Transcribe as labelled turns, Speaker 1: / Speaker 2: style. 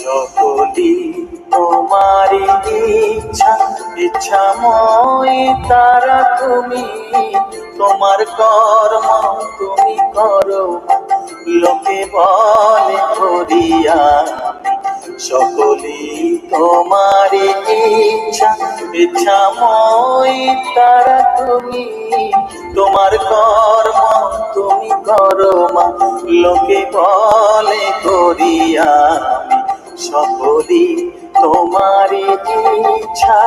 Speaker 1: সকলি তোমারি ইচ্ছা, ইচ্ছাময় তারা তুমি। তোমার কর্ম তুমি করো, লোকে বলে করিয়া। সকলি তোমারি ইচ্ছা, ইচ্ছাময় তারা তুমি। তোমার কর্ম তুমি করো মা, লোকে বলে করিয়া। সকলি তোমারি ইচ্ছা।